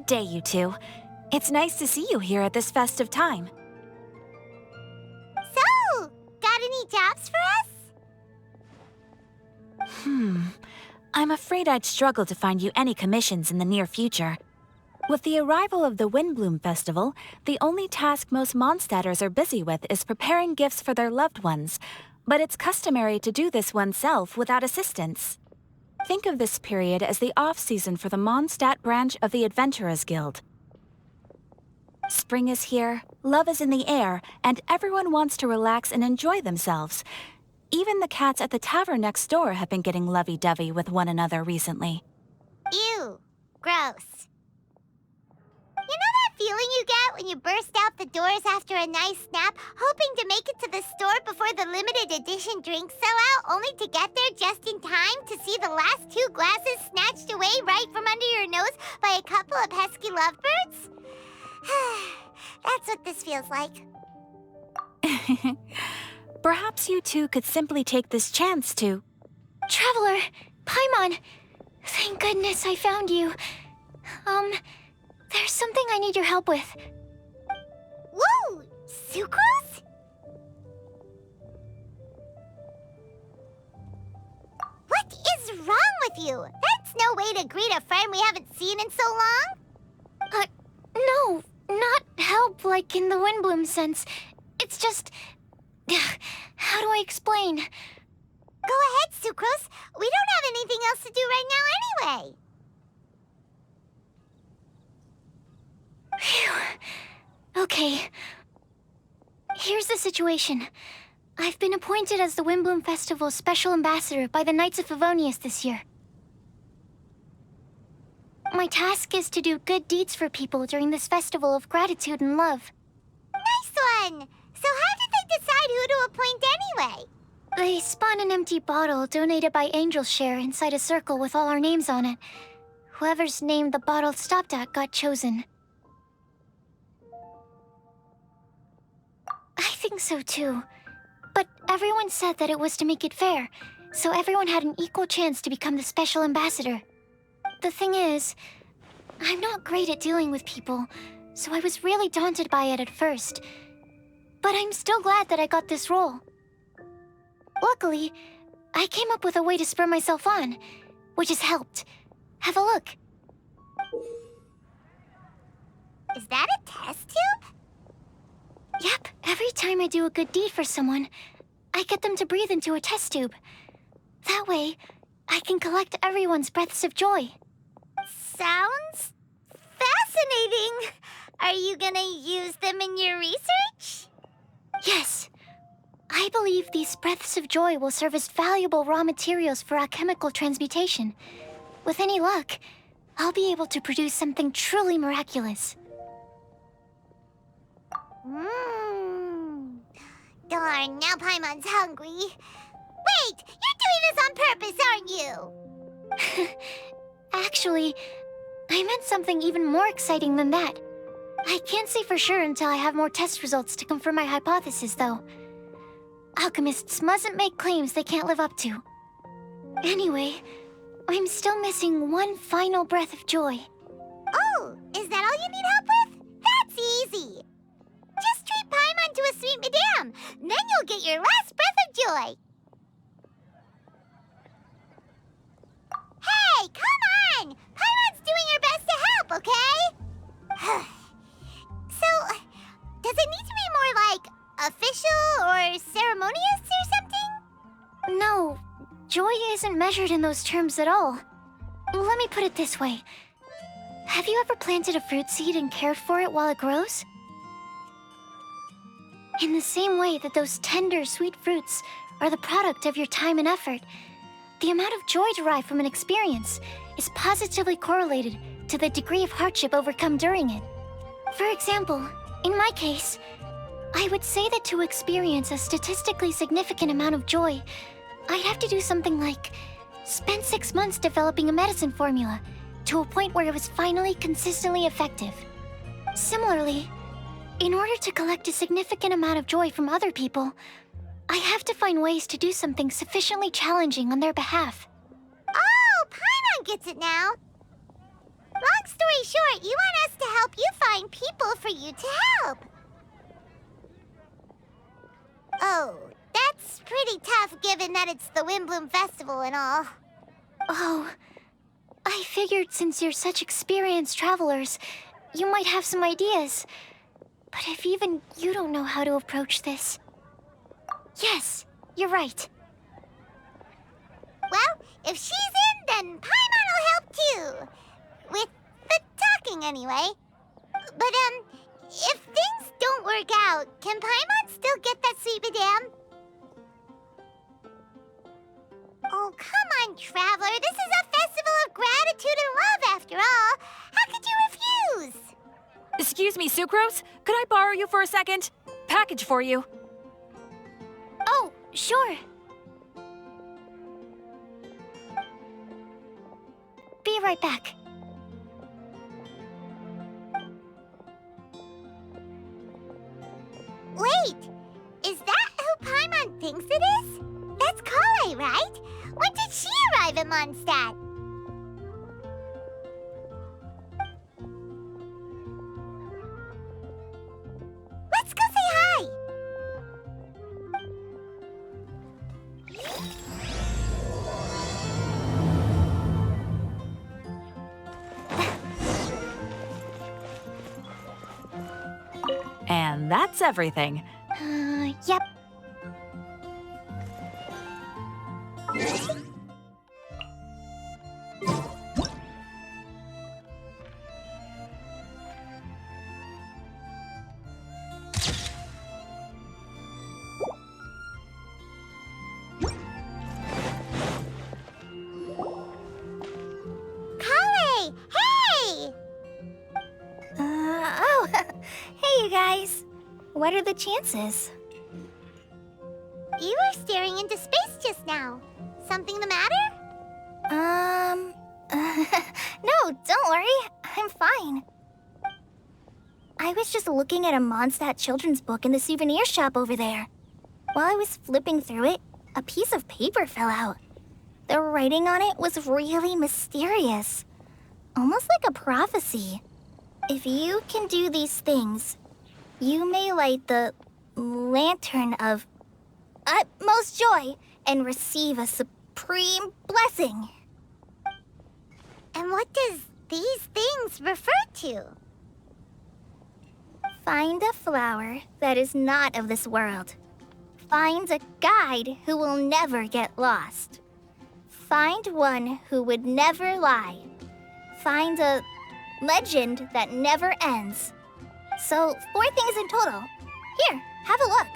Good day, you two. It's nice to see you here at this festive time. So, got any jobs for us? I'm afraid I'd struggle to find you any commissions in the near future. With the arrival of the Windbloom Festival, the only task most Mondstadters are busy with is preparing gifts for their loved ones, but it's customary to do this oneself without assistance. Think of this period as the off-season for the Mondstadt branch of the Adventurers Guild. Spring is here, love is in the air, and everyone wants to relax and enjoy themselves. Even the cats at the tavern next door have been getting lovey-dovey with one another recently. Ew, gross. You know that feeling you get when you burst out the doors after a nice nap, hoping to make it to the store before the limited edition drinks sell out, only to get there just in time to see the last 2 glasses snatched away right from under your nose by a couple of pesky lovebirds? That's what this feels like. Perhaps you two could simply take this chance to... Traveler! Paimon! Thank goodness I found you. There's something I need your help with. Woo! Sucrose? What is wrong with you? That's no way to greet a friend we haven't seen in so long. No, not help like in the Windbloom sense. It's just... How do I explain? Go ahead, Sucrose. We don't have anything else to do right now anyway. Phew. Okay. Here's the situation. I've been appointed as the Windbloom Festival's special ambassador by the Knights of Favonius this year. My task is to do good deeds for people during this festival of gratitude and love. Nice one! So how did they decide who to appoint anyway? They spun an empty bottle donated by Angel's Share inside a circle with all our names on it. Whoever's name the bottle stopped at got chosen. I think so too. But everyone said that it was to make it fair, so everyone had an equal chance to become the special ambassador. The thing is, I'm not great at dealing with people, so I was really daunted by it at first. But I'm still glad that I got this role. Luckily, I came up with a way to spur myself on, which has helped. Have a look. Is that a test tube? Yep, every time I do a good deed for someone, I get them to breathe into a test tube. That way, I can collect everyone's breaths of joy. Sounds fascinating. Are you gonna use them in your research? Yes. I believe these breaths of joy will serve as valuable raw materials for alchemical transmutation. With any luck, I'll be able to produce something truly miraculous. Darn, now Paimon's hungry. Wait, you're doing this on purpose, aren't you? Actually, I meant something even more exciting than that. I can't say for sure until I have more test results to confirm my hypothesis, though. Alchemists mustn't make claims they can't live up to. Anyway, I'm still missing one final breath of joy. Oh, is that all you need help with? That's easy. Just treat Paimon to a sweet madame, then you'll get your last breath of joy. Hey, come on! Paimon's doing her best to help, okay? So, does it need to be more like official or ceremonious or something? No, joy isn't measured in those terms at all. Let me put it this way. Have you ever planted a fruit seed and cared for it while it grows? In the same way that those tender, sweet fruits are the product of your time and effort, the amount of joy derived from an experience is positively correlated to the degree of hardship overcome during it. For example, in my case, I would say that to experience a statistically significant amount of joy, I'd have to do something like spend 6 months developing a medicine formula to a point where it was finally consistently effective. Similarly, in order to collect a significant amount of joy from other people, I have to find ways to do something sufficiently challenging on their behalf. Oh, Paimon gets it now. Long story short, you want us to help you find people for you to help. Oh, that's pretty tough given that it's the Windbloom Festival and all. Oh, I figured since you're such experienced travelers, you might have some ideas. But if even you don't know how to approach this... Yes, you're right. Well, if she's in, then Paimon will help too. With the talking, anyway. But, if things don't work out, can Paimon still get that sweet madame? Oh, come on, Traveler. This is a festival of gratitude and love, after all. How could you refuse? Excuse me, Sucrose? Could I borrow you for a second? Package for you. Oh, sure. Be right back. Wait! Is that who Paimon thinks it is? That's Kale, right? When did she arrive at Mondstadt? Let's go say hi! And that's everything. Yep. Kale! Hey! Oh, hey you guys. What are the chances? You were staring into space just now. Something the matter? No, don't worry. I'm fine. I was just looking at a Mondstadt children's book in the souvenir shop over there. While I was flipping through it, a piece of paper fell out. The writing on it was really mysterious. Almost like a prophecy. If you can do these things, you may light the lantern of utmost joy and receive a supreme blessing. And what does these things refer to? Find a flower that is not of this world. Find a guide who will never get lost. Find one who would never lie. Find a legend that never ends. So, 4 things in total. Here, have a look.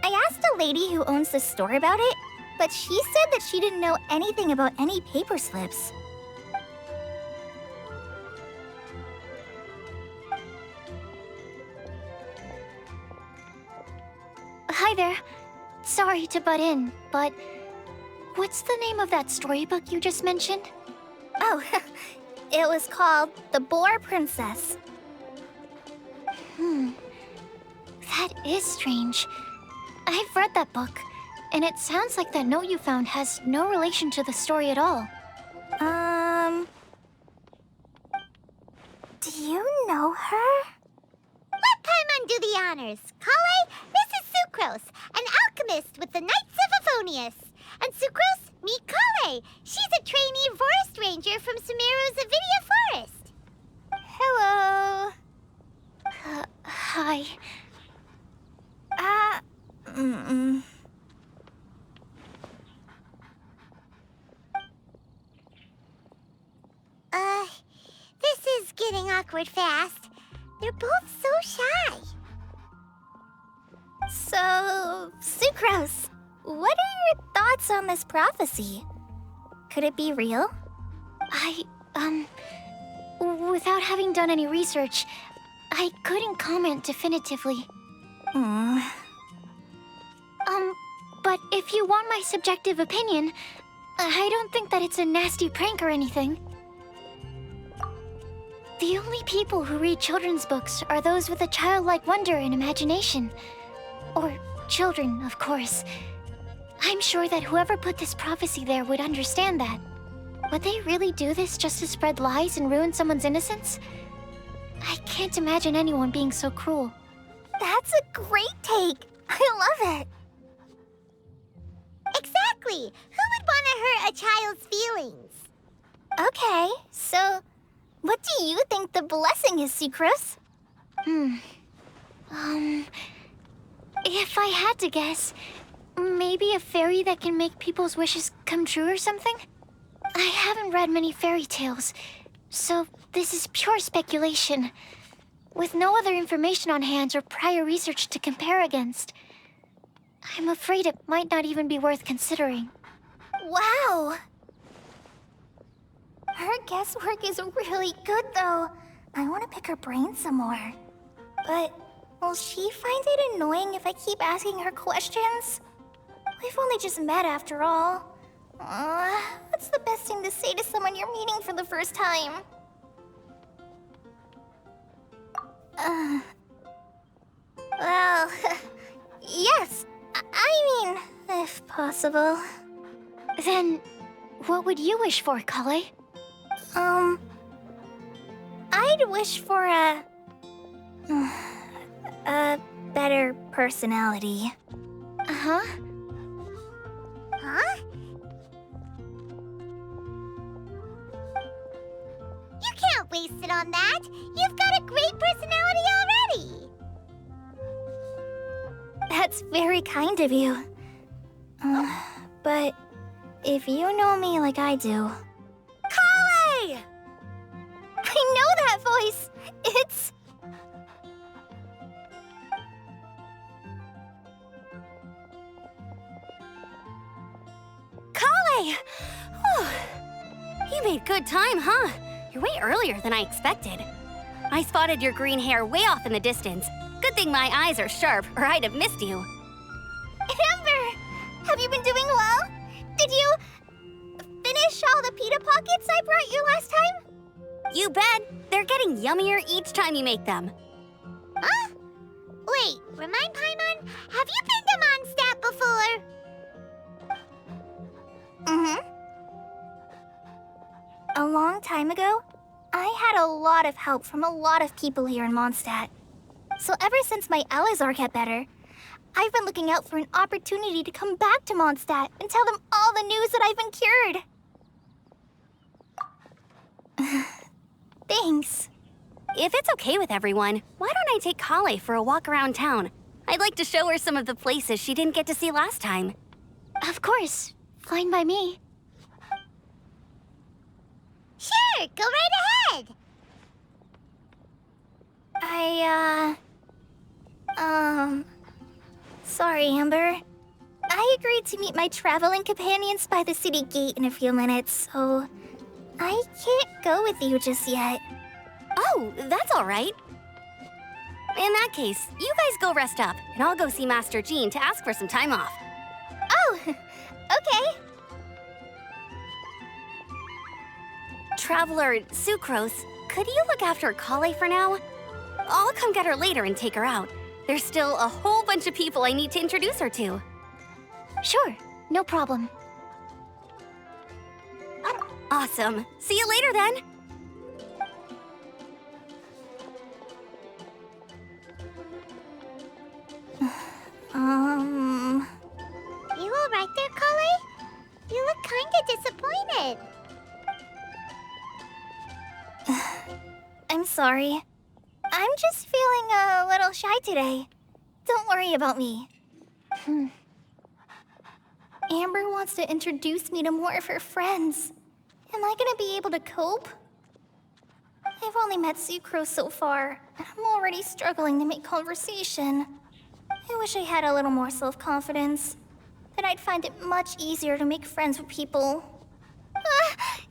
I asked a lady who owns the store about it, but she said that she didn't know anything about any paper slips. Hi there. Sorry to butt in, but what's the name of that storybook you just mentioned? Oh, it was called The Boar Princess. That is strange. I've read that book, and it sounds like that note you found has no relation to the story at all. Do you know her? Let Paimon do the honors. Kale, this is Sucrose, an alchemist with the Knights of Favonius. And Sucrose, meet Kale. She's a trainee forest ranger from Sumeru's Avidia Forest. Hello. Hi. This is getting awkward fast. They're both so shy. So, Sucrose, what are your thoughts on this prophecy? Could it be real? Without having done any research, I couldn't comment definitively. But if you want my subjective opinion, I don't think that it's a nasty prank or anything. The only people who read children's books are those with a childlike wonder and imagination. Or children, of course. I'm sure that whoever put this prophecy there would understand that. Would they really do this just to spread lies and ruin someone's innocence? I can't imagine anyone being so cruel. That's a great take. I love it. Exactly. Who would want to hurt a child's feelings? Okay, so what do you think the blessing is, Sucrose? If I had to guess, maybe a fairy that can make people's wishes come true or something? I haven't read many fairy tales, so this is pure speculation. With no other information on hand or prior research to compare against, I'm afraid it might not even be worth considering. Wow! Her guesswork is really good, though. I want to pick her brain some more. But will she find it annoying if I keep asking her questions? We've only just met after all. What's the best thing to say to someone you're meeting for the first time? Well, yes. I mean, if possible. Then, what would you wish for, Kale? I'd wish for a better personality. Uh-huh. Huh? You can't waste it on that. You've got a great personality already. That's very kind of you. But if you know me like I do... Kale! I know that voice. It's... Kale! You made good time, huh? You're way earlier than I expected. I spotted your green hair way off in the distance. Good thing my eyes are sharp, or I'd have missed you. Amber! Have you been doing well? Did you finish all the pita pockets I brought you last time? You bet! They're getting yummier each time you make them. Huh? Wait, remind Paimon, have you been to Mondstadt before? A long time ago, I had a lot of help from a lot of people here in Mondstadt. So ever since my Alizar got better, I've been looking out for an opportunity to come back to Mondstadt and tell them all the news that I've been cured. Thanks. If it's okay with everyone, why don't I take Kale for a walk around town? I'd like to show her some of the places she didn't get to see last time. Of course. Fine by me. Sure, go right ahead. Sorry, Amber. I agreed to meet my traveling companions by the city gate in a few minutes, so I can't go with you just yet. Oh, that's all right. In that case, you guys go rest up, and I'll go see Master Jean to ask for some time off. Oh, okay. Traveler Sucrose, could you look after Kale for now? I'll come get her later and take her out. There's still a whole bunch of people I need to introduce her to. Sure, no problem. Awesome. See you later then. You all right there, Kale? You look kinda disappointed. I'm sorry. I'm just feeling a little shy today. Don't worry about me. Amber wants to introduce me to more of her friends. Am I gonna be able to cope? I've only met Sucrose so far, and I'm already struggling to make conversation. I wish I had a little more self-confidence. Then I'd find it much easier to make friends with people.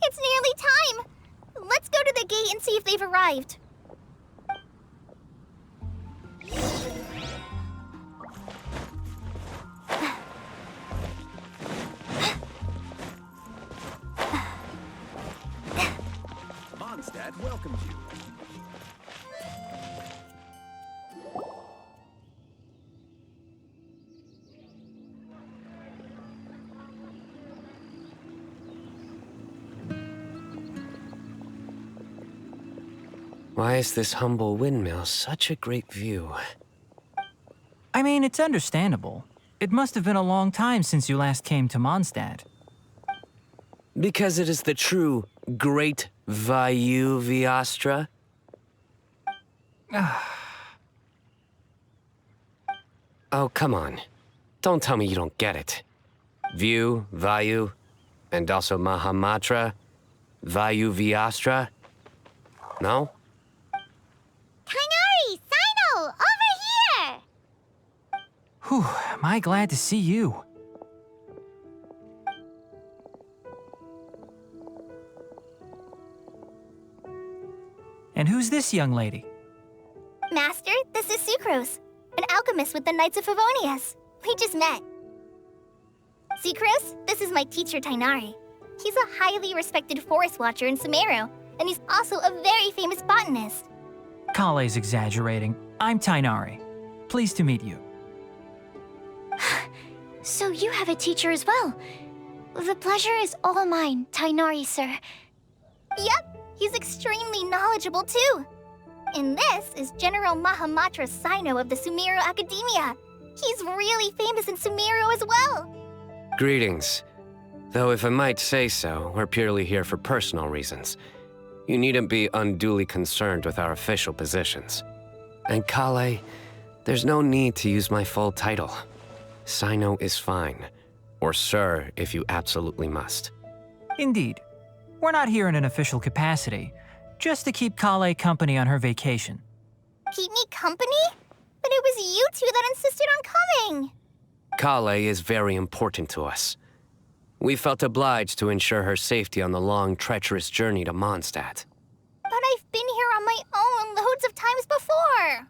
It's nearly time! Let's go to the gate and see if they've arrived. Mondstadt welcomes you. Why is this humble windmill such a great view? I mean, it's understandable. It must have been a long time since you last came to Mondstadt. Because it is the true Great Vayu Viastra? Oh, come on. Don't tell me you don't get it. View, Vayu, and also Mahamatra, Vayu Viastra? No? Kainari! Sino! Over here! Whew, am I glad to see you. And who's this young lady? Master, this is Sucrose, an alchemist with the Knights of Favonius. We just met. Sucrose, this is my teacher, Tainari. He's a highly respected forest watcher in Semerых, and he's also a very famous botanist. Kale's exaggerating. I'm Tainari. Pleased to meet you. So you have a teacher as well. The pleasure is all mine, Tainari, sir. Yep, he's extremely knowledgeable too. And this is General Mahamatra Sino of the Sumeru Academia. He's really famous in Sumeru as well. Greetings. Though if I might say so, we're purely here for personal reasons. You needn't be unduly concerned with our official positions. And Kale, there's no need to use my full title. Sino is fine. Or sir, if you absolutely must. Indeed. We're not here in an official capacity, just to keep Kale company on her vacation. Keep me company? But it was you two that insisted on coming. Kale is very important to us. We felt obliged to ensure her safety on the long, treacherous journey to Mondstadt. But I've been here on my own loads of times before.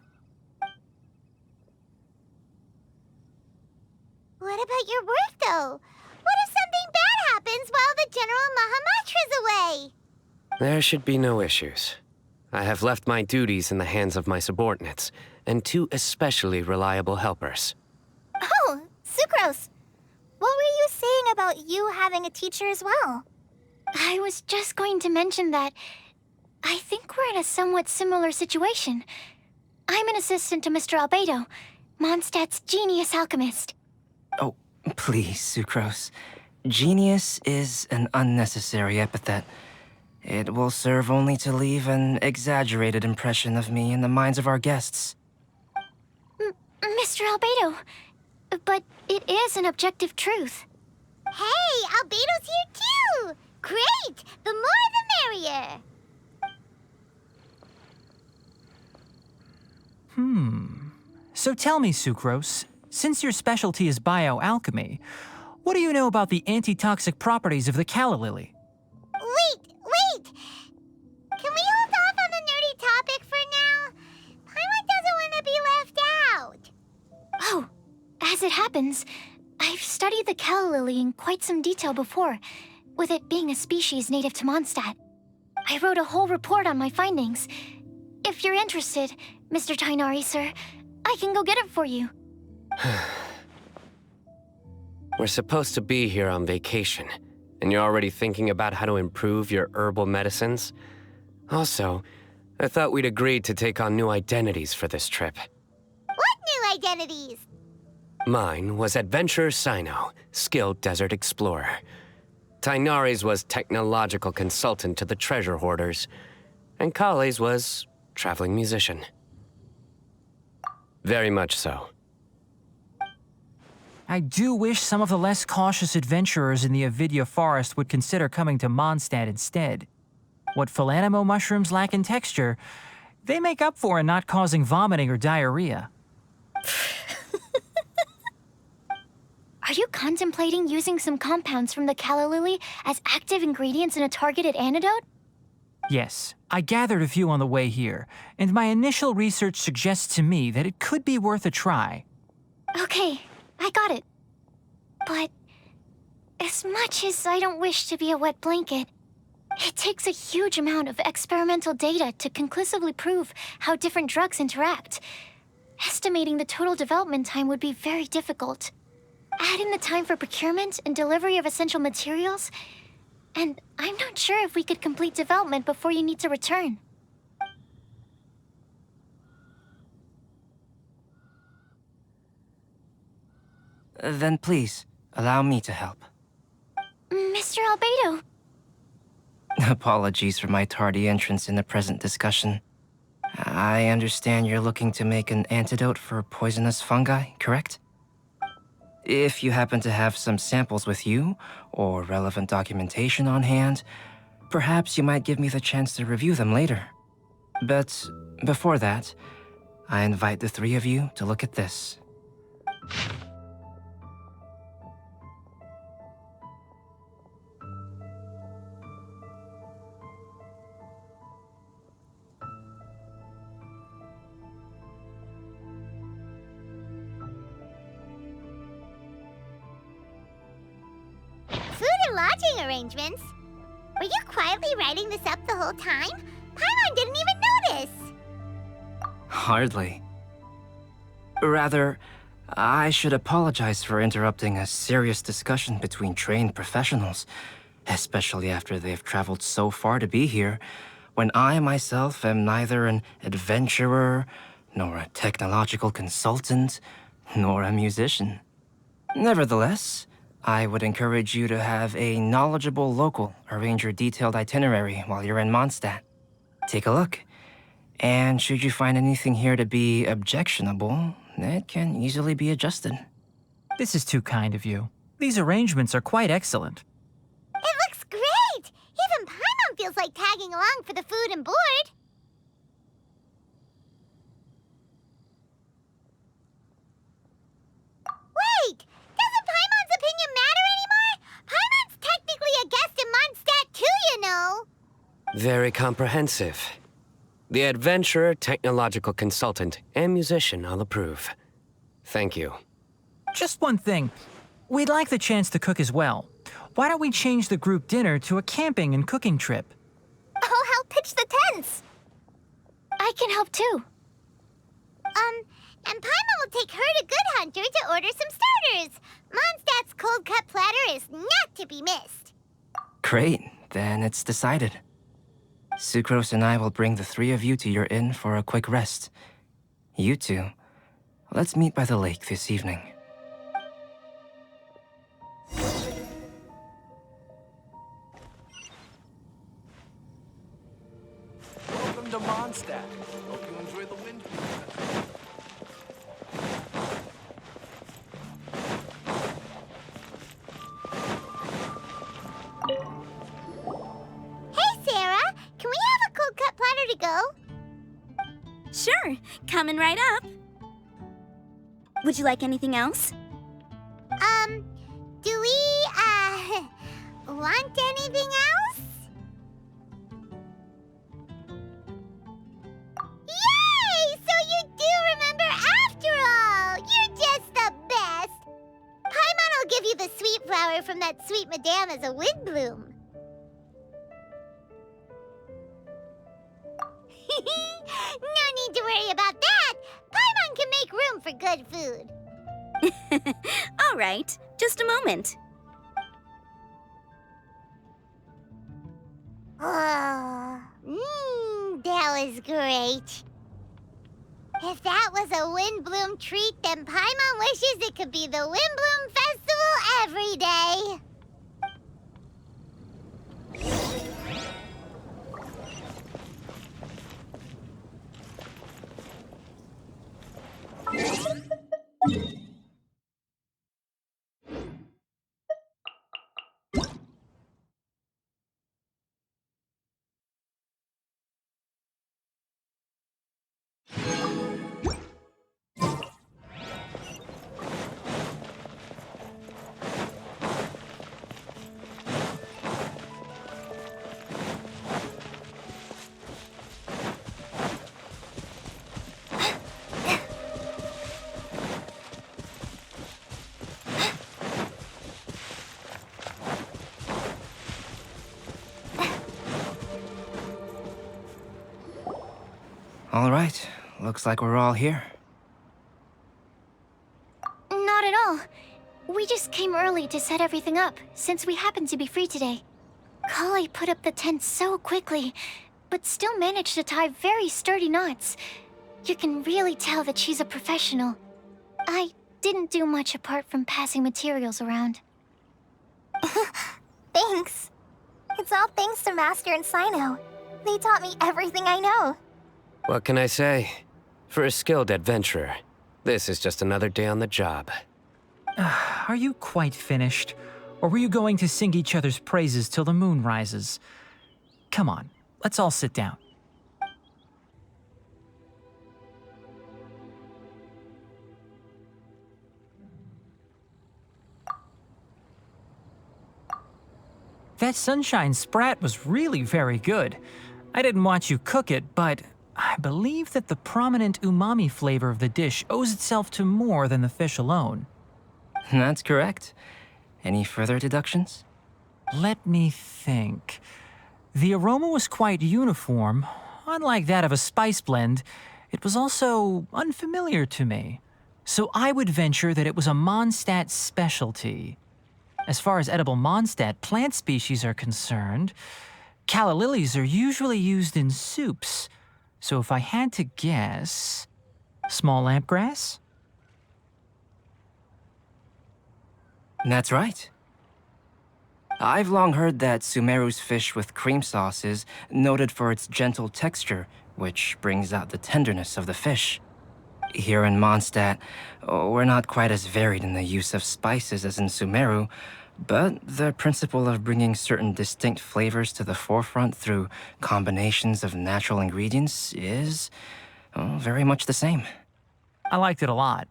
What about your work, though? What if something bad happens while the General Mahamatra's away? There should be no issues. I have left my duties in the hands of my subordinates, and two especially reliable helpers. Oh, Sucrose. What were you saying about you having a teacher as well? I was just going to mention that I think we're in a somewhat similar situation. I'm an assistant to Mr. Albedo, Mondstadt's genius alchemist. Oh, please, Sucrose. Genius is an unnecessary epithet. It will serve only to leave an exaggerated impression of me in the minds of our guests. Mr. Albedo, but it is an objective truth. Hey, Albedo's here too! Great! The more the merrier! So tell me, Sucrose, since your specialty is bioalchemy, what do you know about the antitoxic properties of the calla lily? Wait! Can we hold off on the nerdy topic for now? Paimon doesn't want to be left out. Oh, as it happens, I've studied the calla lily in quite some detail before, with it being a species native to Mondstadt. I wrote a whole report on my findings. If you're interested, Mr. Tainari, sir, I can go get it for you. We're supposed to be here on vacation, and you're already thinking about how to improve your herbal medicines? Also, I thought we'd agreed to take on new identities for this trip. What new identities? Mine was Adventurer Sino, skilled desert explorer. Tainari's was technological consultant to the treasure hoarders, and Kale's was traveling musician. Very much so. I do wish some of the less cautious adventurers in the Avidya forest would consider coming to Mondstadt instead. What Philanimo mushrooms lack in texture, they make up for in not causing vomiting or diarrhea. Are you contemplating using some compounds from the calla lily as active ingredients in a targeted antidote? Yes, I gathered a few on the way here, and my initial research suggests to me that it could be worth a try. Okay, I got it. But as much as I don't wish to be a wet blanket, it takes a huge amount of experimental data to conclusively prove how different drugs interact. Estimating the total development time would be very difficult. Add in the time for procurement and delivery of essential materials, and I'm not sure if we could complete development before you need to return. Then please, allow me to help. Mr. Albedo. Apologies for my tardy entrance in the present discussion. I understand you're looking to make an antidote for poisonous fungi, correct? If you happen to have some samples with you, or relevant documentation on hand, perhaps you might give me the chance to review them later. But before that, I invite the three of you to look at this. Food and lodging arrangements? Were you quietly writing this up the whole time? Paimon didn't even notice! Hardly. Rather, I should apologize for interrupting a serious discussion between trained professionals, especially after they've traveled so far to be here, when I myself am neither an adventurer, nor a technological consultant, nor a musician. Nevertheless, I would encourage you to have a knowledgeable local arrange your detailed itinerary while you're in Mondstadt. Take a look, and should you find anything here to be objectionable, it can easily be adjusted. This is too kind of you. These arrangements are quite excellent. It looks great! Even Paimon feels like tagging along for the food and board. Wait! Doesn't Paimon's opinion matter anymore? Paimon's technically a guest in Mondstadt too, you know! Very comprehensive. The adventurer, technological consultant, and musician all approve. Thank you. Just one thing. We'd like the chance to cook as well. Why don't we change the group dinner to a camping and cooking trip? I'll help pitch the tents! I can help too. And Paimon will take her to Good Hunter to order some starters. Mondstadt's cold-cut platter is not to be missed. Great, then it's decided. Sucrose and I will bring the three of you to your inn for a quick rest. You two, let's meet by the lake this evening. Welcome to Mondstadt. Hope you enjoy the wind. Hey, Sarah! Can we have a cold-cut platter to go? Sure, coming right up. Would you like anything else? Do we, want anything else? Yay! So you do remember after all! You're just the best! Paimon will give you the sweet flower from that sweet madame as a wind bloom. No need to worry about that! Paimon can make room for good food. All right, just a moment. Oh, that was great. If that was a Windbloom treat, then Paimon wishes it could be the Windbloom Festival every day. All right, looks like we're all here. Not at all. We just came early to set everything up, since we happen to be free today. Kale put up the tent so quickly, but still managed to tie very sturdy knots. You can really tell that she's a professional. I didn't do much apart from passing materials around. Thanks. It's all thanks to Master and Sino. They taught me everything I know. What can I say? For a skilled adventurer, this is just another day on the job. Are you quite finished? Or were you going to sing each other's praises till the moon rises? Come on, let's all sit down. That sunshine sprat was really very good. I didn't watch you cook it, but I believe that the prominent umami flavor of the dish owes itself to more than the fish alone. That's correct. Any further deductions? Let me think. The aroma was quite uniform. Unlike that of a spice blend, it was also unfamiliar to me. So I would venture that it was a Mondstadt specialty. As far as edible Mondstadt plant species are concerned, calla lilies are usually used in soups. So if I had to guess, small lampgrass? That's right. I've long heard that Sumeru's fish with cream sauce is noted for its gentle texture, which brings out the tenderness of the fish. Here in Mondstadt, we're not quite as varied in the use of spices as in Sumeru, but the principle of bringing certain distinct flavors to the forefront through combinations of natural ingredients is very much the same. I liked it a lot.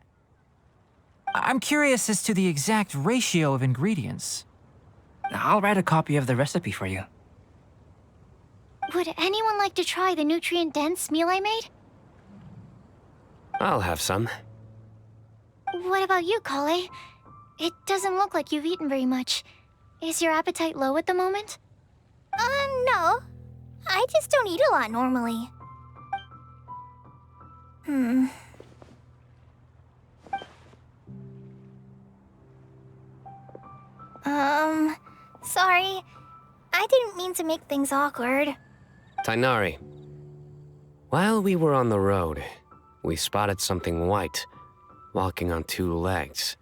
I'm curious as to the exact ratio of ingredients. I'll write a copy of the recipe for you. Would anyone like to try the nutrient-dense meal I made? I'll have some. What about you, Kale? It doesn't look like you've eaten very much. Is your appetite low at the moment? No. I just don't eat a lot normally. Sorry. I didn't mean to make things awkward. Tainari, while we were on the road, we spotted something white, walking on two legs.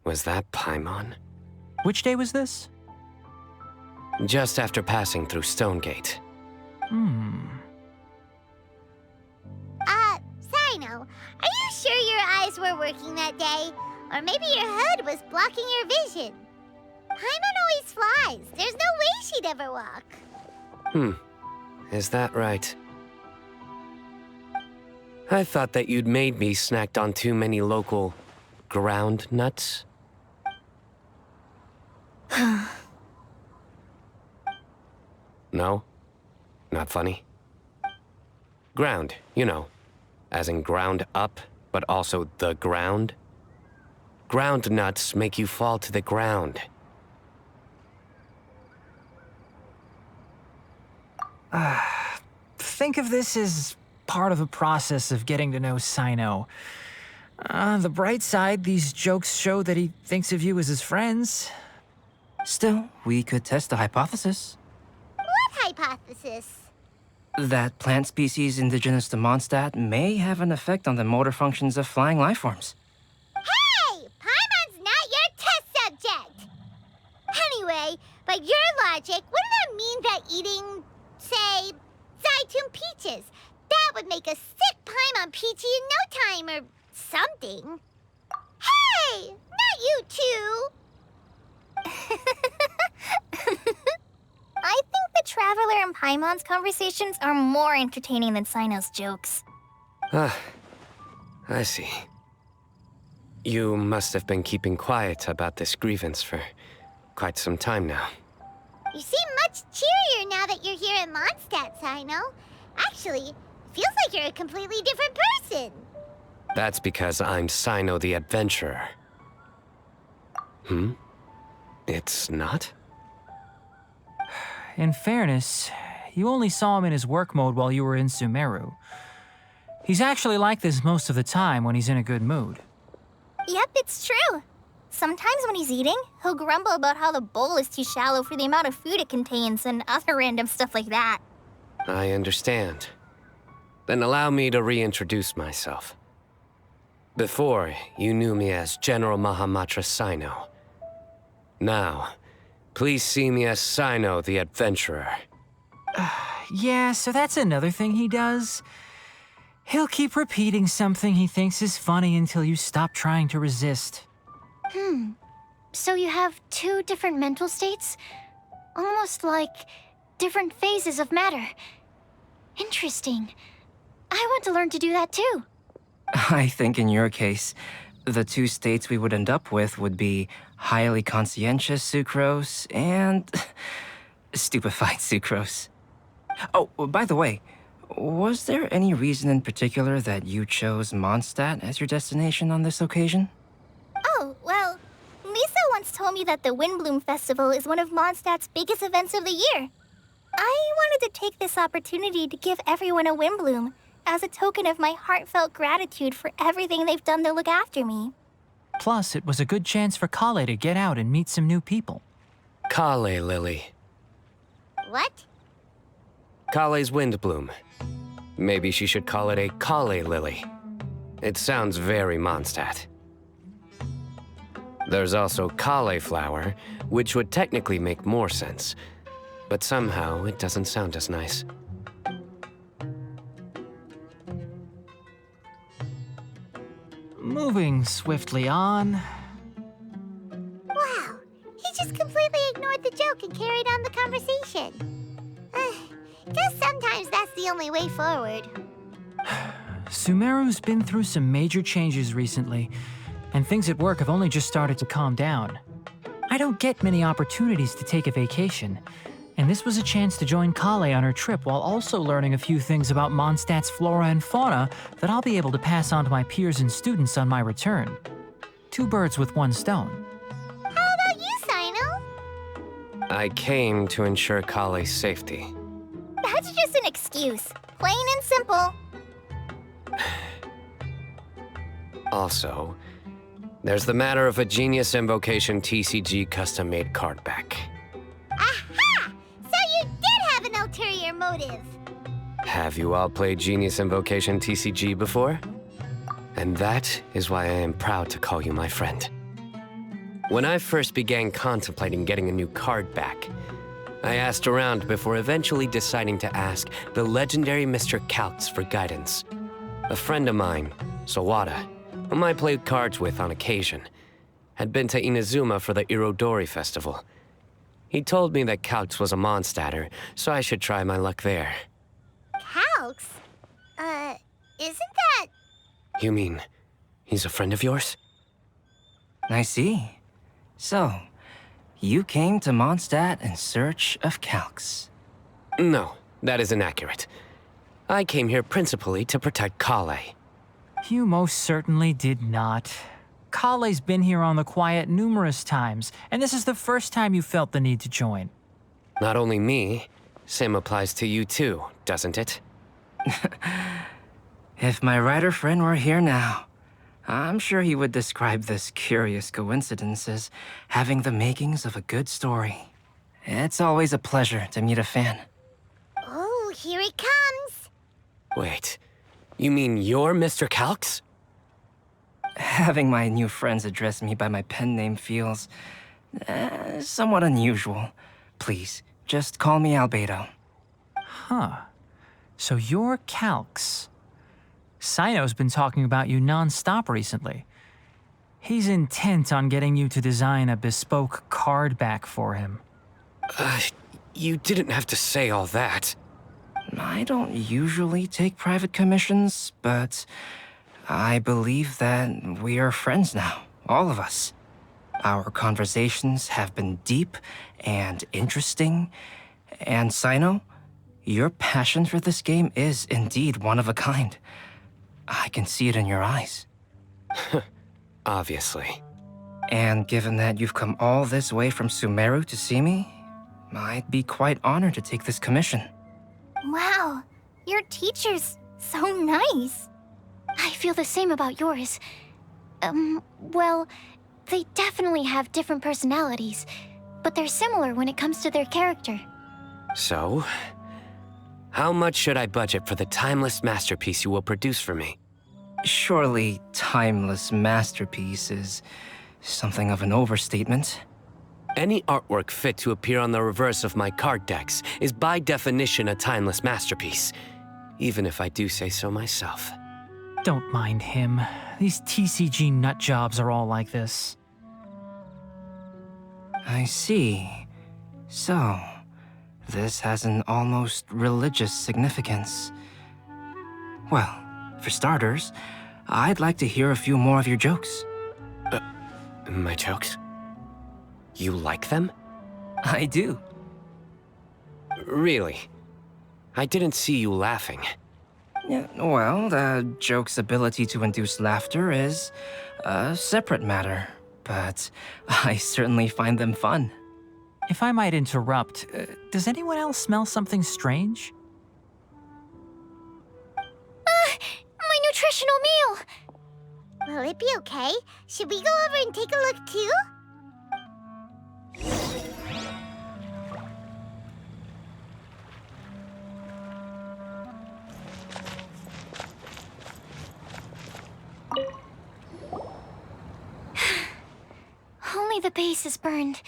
Was that Paimon? Which day was this? Just after passing through Stonegate. Sino, are you sure your eyes were working that day? Or maybe your hood was blocking your vision? Paimon always flies. There's no way she'd ever walk. Is that right? I thought that you'd made me snacked on too many local ground nuts. No? Not funny? Ground, you know. As in ground up, but also the ground. Ground nuts make you fall to the ground. Think of this as part of the process of getting to know Sino. On the bright side, these jokes show that he thinks of you as his friends. Still, we could test the hypothesis. What hypothesis? That plant species indigenous to Mondstadt may have an effect on the motor functions of flying lifeforms. Hey! Paimon's not your test subject! Anyway, by your logic, wouldn't that mean that eating, say, Zaitun peaches, that would make a sick Paimon peachy in no time or something? Hey! Not you two! I think the Traveler and Paimon's conversations are more entertaining than Sino's jokes. I see. You must have been keeping quiet about this grievance for quite some time now. You seem much cheerier now that you're here in Mondstadt, Sino. Actually, feels like you're a completely different person. That's because I'm Sino the Adventurer. It's not? In fairness, you only saw him in his work mode while you were in Sumeru. He's actually like this most of the time when he's in a good mood. Yep, it's true. Sometimes when he's eating, he'll grumble about how the bowl is too shallow for the amount of food it contains and other random stuff like that. I understand. Then allow me to reintroduce myself. Before, you knew me as General Mahamatra Sino. Now, please see me as Sino the Adventurer. Yeah, so that's another thing he does. He'll keep repeating something he thinks is funny until you stop trying to resist. So you have two different mental states? Almost like different phases of matter. Interesting. I want to learn to do that too. I think in your case, the two states we would end up with would be highly conscientious sucrose and stupefied sucrose. Oh, by the way, was there any reason in particular that you chose Mondstadt as your destination on this occasion? Oh, well, Lisa once told me that the Windbloom Festival is one of Mondstadt's biggest events of the year. I wanted to take this opportunity to give everyone a Windbloom as a token of my heartfelt gratitude for everything they've done to look after me. Plus, it was a good chance for Kale to get out and meet some new people. Kale Lily. What? Kale's Windbloom. Maybe she should call it a Kale Lily. It sounds very Mondstadt. There's also Cauliflower, which would technically make more sense, but somehow it doesn't sound as nice. Moving swiftly on. Wow, he just completely ignored the joke and carried on the conversation. Guess sometimes that's the only way forward. Sumeru's been through some major changes recently, and things at work have only just started to calm down. I don't get many opportunities to take a vacation, and this was a chance to join Kale on her trip while also learning a few things about Mondstadt's flora and fauna that I'll be able to pass on to my peers and students on my return. Two birds with one stone. How about you, Sino? I came to ensure Kale's safety. That's just an excuse. Plain and simple. Also, there's the matter of a Genius Invocation TCG custom-made card back. Aha! So you did have an ulterior motive. Have you all played Genius Invocation TCG before? And that is why I am proud to call you my friend. When I first began contemplating getting a new card back, I asked around before eventually deciding to ask the legendary Mr. Calx for guidance. A friend of mine, Sawada, whom I played cards with on occasion, had been to Inazuma for the Irodori Festival. He told me that Calx was a Mondstadter, so I should try my luck there. Calx? Isn't that... You mean, he's a friend of yours? I see. So, you came to Mondstadt in search of Calx. No, that is inaccurate. I came here principally to protect Kale. You most certainly did not. Kale's been here on the quiet numerous times, and this is the first time you felt the need to join. Not only me, same applies to you too, doesn't it? If my writer friend were here now, I'm sure he would describe this curious coincidence as having the makings of a good story. It's always a pleasure to meet a fan. Oh, here he comes. Wait, you mean you're Mr. Calx? Having my new friends address me by my pen name feels somewhat unusual. Please, just call me Albedo. Huh. So you're Calx. Sino's been talking about you non-stop recently. He's intent on getting you to design a bespoke card back for him. You didn't have to say all that. I don't usually take private commissions, but I believe that we are friends now, all of us. Our conversations have been deep and interesting, and Sino, your passion for this game is indeed one of a kind. I can see it in your eyes. Obviously. And given that you've come all this way from Sumeru to see me, I'd be quite honored to take this commission. Wow, your teacher's so nice. I feel the same about yours. Well, they definitely have different personalities, but they're similar when it comes to their character. So, how much should I budget for the timeless masterpiece you will produce for me? Surely, timeless masterpiece is something of an overstatement. Any artwork fit to appear on the reverse of my card decks is by definition a timeless masterpiece, even if I do say so myself. Don't mind him. These TCG nut jobs are all like this. I see. So, this has an almost religious significance. Well, for starters, I'd like to hear a few more of your jokes. My jokes? You like them? I do. Really? I didn't see you laughing. Yeah, well, the joke's ability to induce laughter is a separate matter, but I certainly find them fun. If I might interrupt, does anyone else smell something strange? My nutritional meal! Will it be okay? Should we go over and take a look too? Only the base is burned.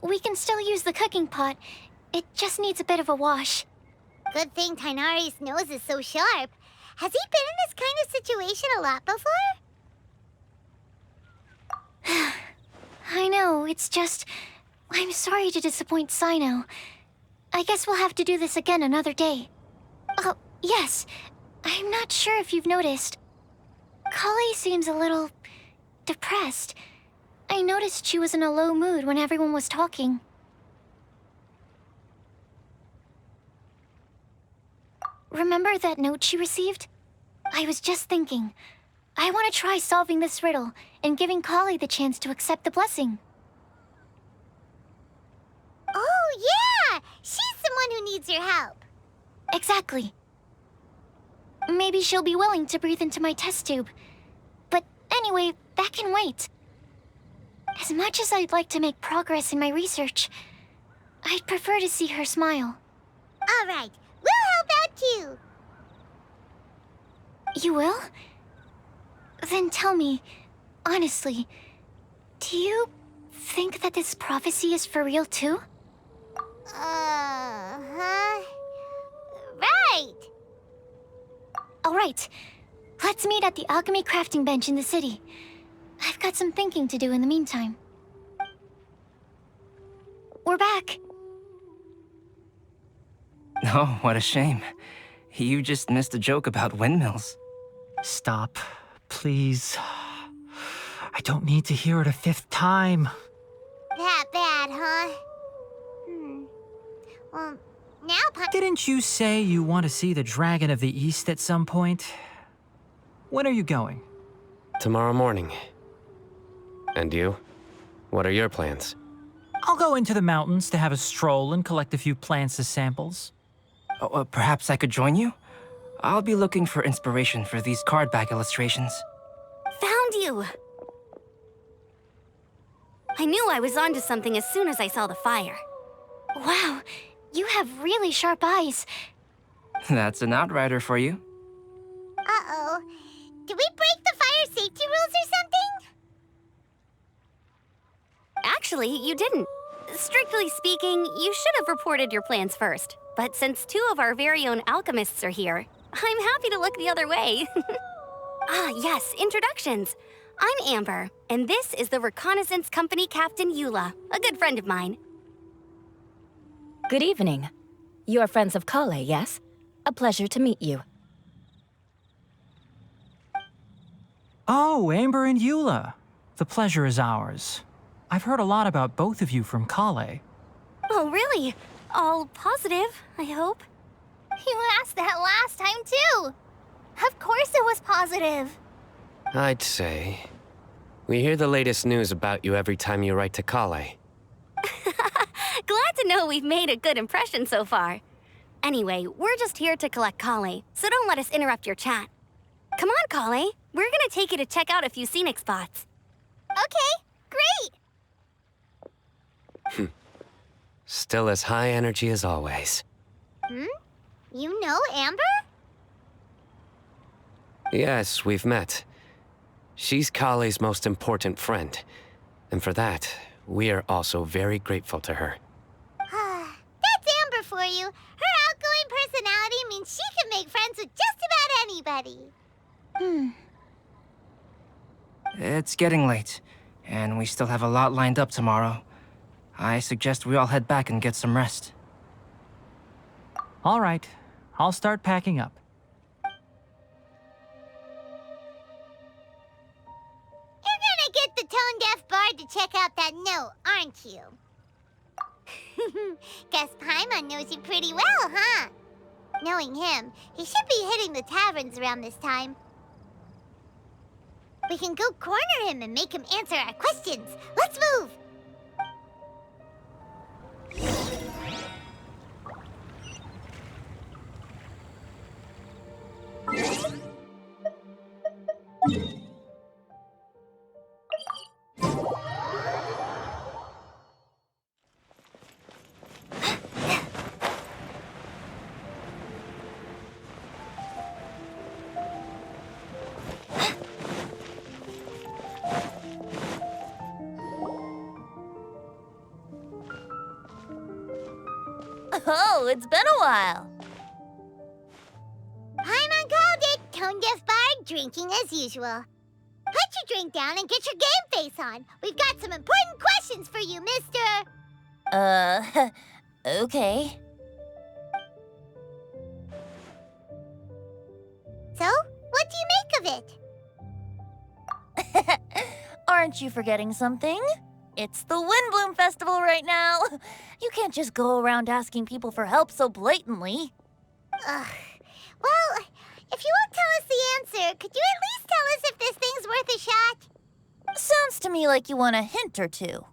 We can still use the cooking pot. It just needs a bit of a wash. Good thing Tainari's nose is so sharp. Has he been in this kind of situation a lot before? I know, it's just... I'm sorry to disappoint Sino. I guess we'll have to do this again another day. Oh, yes. I'm not sure if you've noticed. Kali seems a little... depressed. I noticed she was in a low mood when everyone was talking. Remember that note she received? I was just thinking. I want to try solving this riddle and giving Kali the chance to accept the blessing. Oh, yeah! She's someone who needs your help. Exactly. Maybe she'll be willing to breathe into my test tube. But anyway, that can wait. As much as I'd like to make progress in my research, I'd prefer to see her smile. All right, we'll help out too. You will? Then tell me, honestly, do you think that this prophecy is for real too? Huh? Right! Alright, let's meet at the alchemy crafting bench in the city. I've got some thinking to do in the meantime. We're back. Oh, what a shame. You just missed a joke about windmills. Stop, please. I don't need to hear it a fifth time. That bad, huh? Well, now Didn't you say you want to see the Dragon of the East at some point? When are you going? Tomorrow morning. And you? What are your plans? I'll go into the mountains to have a stroll and collect a few plants as samples. Oh, perhaps I could join you? I'll be looking for inspiration for these card back illustrations. Found you! I knew I was onto something as soon as I saw the fire. Wow, you have really sharp eyes. That's an outrider for you. Uh-oh. Did we break the fire safety rules or something? Actually, you didn't. Strictly speaking, you should have reported your plans first. But since two of our very own alchemists are here, I'm happy to look the other way. Ah, yes, introductions. I'm Amber, and this is the Reconnaissance Company Captain Eula, a good friend of mine. Good evening. You are friends of Kale, yes? A pleasure to meet you. Oh, Amber and Eula. The pleasure is ours. I've heard a lot about both of you from Kale. Oh, really? All positive, I hope. You asked that last time too. Of course it was positive. I'd say. We hear the latest news about you every time you write to Kale. Glad to know we've made a good impression so far. Anyway, we're just here to collect Kale, so don't let us interrupt your chat. Come on, Kale. We're gonna take you to check out a few scenic spots. Okay, great. Still as high energy as always. You know Amber? Yes, we've met. She's Kale's most important friend. And for that, we are also very grateful to her. That's Amber for you. Her outgoing personality means she can make friends with just about anybody. It's getting late, and we still have a lot lined up tomorrow. I suggest we all head back and get some rest. All right, I'll start packing up. You're gonna get the tone-deaf bard to check out that note, aren't you? Guess Paimon knows you pretty well, huh? Knowing him, he should be hitting the taverns around this time. We can go corner him and make him answer our questions. Let's move! Oh, it's been a while. Paimon called it tone-deaf bard drinking as usual. Put your drink down and get your game face on. We've got some important questions for you, mister. Okay. So, what do you make of it? Aren't you forgetting something? It's the Windbloom Festival right now. You can't just go around asking people for help so blatantly. Ugh. Well, if you won't tell us the answer, could you at least tell us if this thing's worth a shot? Sounds to me like you want a hint or two.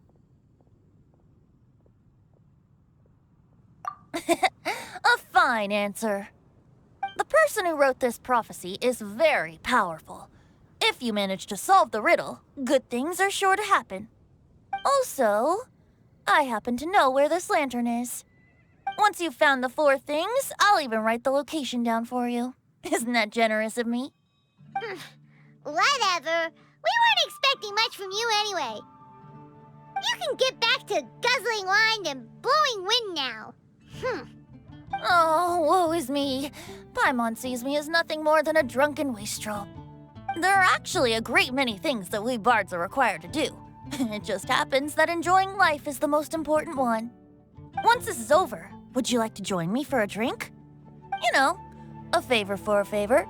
A fine answer. The person who wrote this prophecy is very powerful. If you manage to solve the riddle, good things are sure to happen. Also, I happen to know where this lantern is. Once you've found the 4 things, I'll even write the location down for you. Isn't that generous of me? Whatever. We weren't expecting much from you anyway. You can get back to guzzling wine and blowing wind now. Oh, woe is me. Paimon sees me as nothing more than a drunken wastrel. There are actually a great many things that we bards are required to do. It just happens that enjoying life is the most important one. Once this is over, would you like to join me for a drink? You know, a favor for a favor.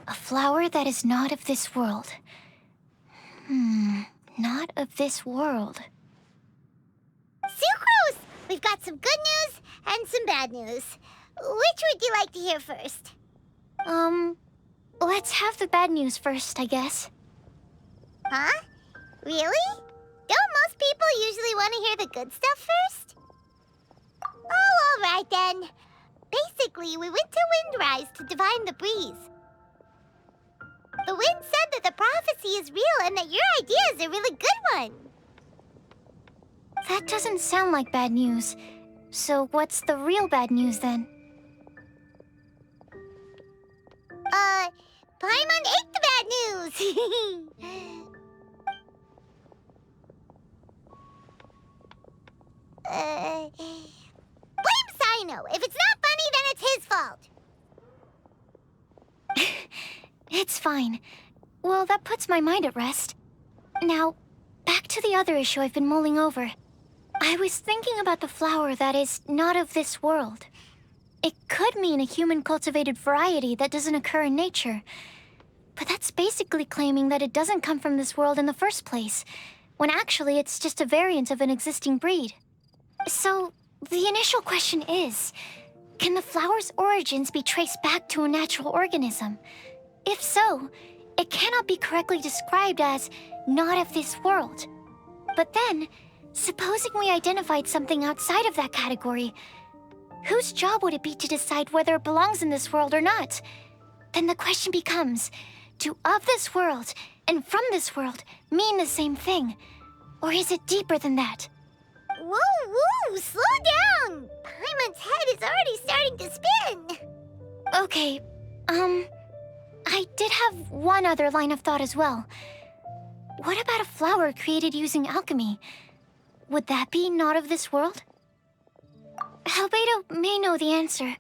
A flower that is not of this world. Not of this world. Sucrose! We've got some good news and some bad news. Which would you like to hear first? Let's have the bad news first, I guess. Huh? Really? Don't most people usually want to hear the good stuff first? Oh, all right then. Basically, we went to Windrise to divine the breeze. The wind said that the prophecy is real and that your idea is a really good one. That doesn't sound like bad news. So what's the real bad news then? Paimon ate the bad news! Blame Sino. If it's not funny, then it's his fault. It's fine. Well, that puts my mind at rest. Now, back to the other issue I've been mulling over. I was thinking about the flower that is not of this world. It could mean a human-cultivated variety that doesn't occur in nature. But that's basically claiming that it doesn't come from this world in the first place, when actually it's just a variant of an existing breed. So, the initial question is, can the flower's origins be traced back to a natural organism? If so, it cannot be correctly described as not of this world. But then, supposing we identified something outside of that category, whose job would it be to decide whether it belongs in this world or not? Then the question becomes, do of this world and from this world mean the same thing? Or is it deeper than that? Whoa, slow down! Paimon's head is already starting to spin! Okay, I did have one other line of thought as well. What about a flower created using alchemy? Would that be not of this world? Albedo may know the answer,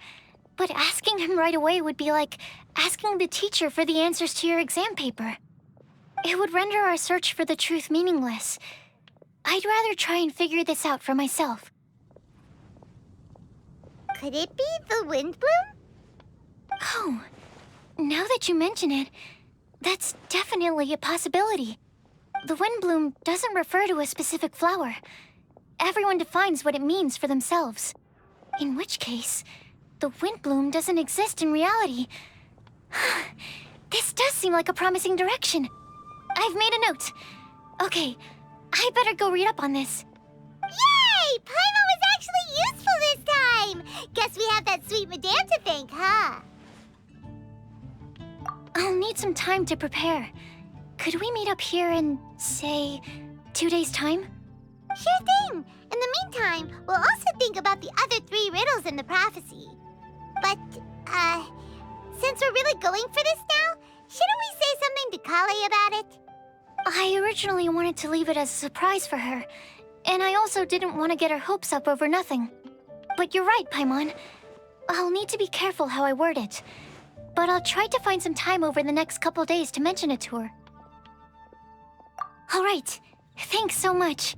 but asking him right away would be like asking the teacher for the answers to your exam paper. It would render our search for the truth meaningless. I'd rather try and figure this out for myself. Could it be the Windbloom? Oh, now that you mention it, that's definitely a possibility. The Windbloom doesn't refer to a specific flower. Everyone defines what it means for themselves. In which case, the Windbloom doesn't exist in reality. This does seem like a promising direction. I've made a note. Okay, I better go read up on this. Yay! Paimon was actually useful this time! Guess we have that sweet madame to thank, huh? I'll need some time to prepare. Could we meet up here in, say, 2 days' time? Sure thing! In the meantime, we'll also think about the other 3 riddles in the prophecy. But, since we're really going for this now, shouldn't we say something to Kale about it? I originally wanted to leave it as a surprise for her, and I also didn't want to get her hopes up over nothing. But you're right, Paimon. I'll need to be careful how I word it. But I'll try to find some time over the next couple days to mention it to her. All right. Thanks so much.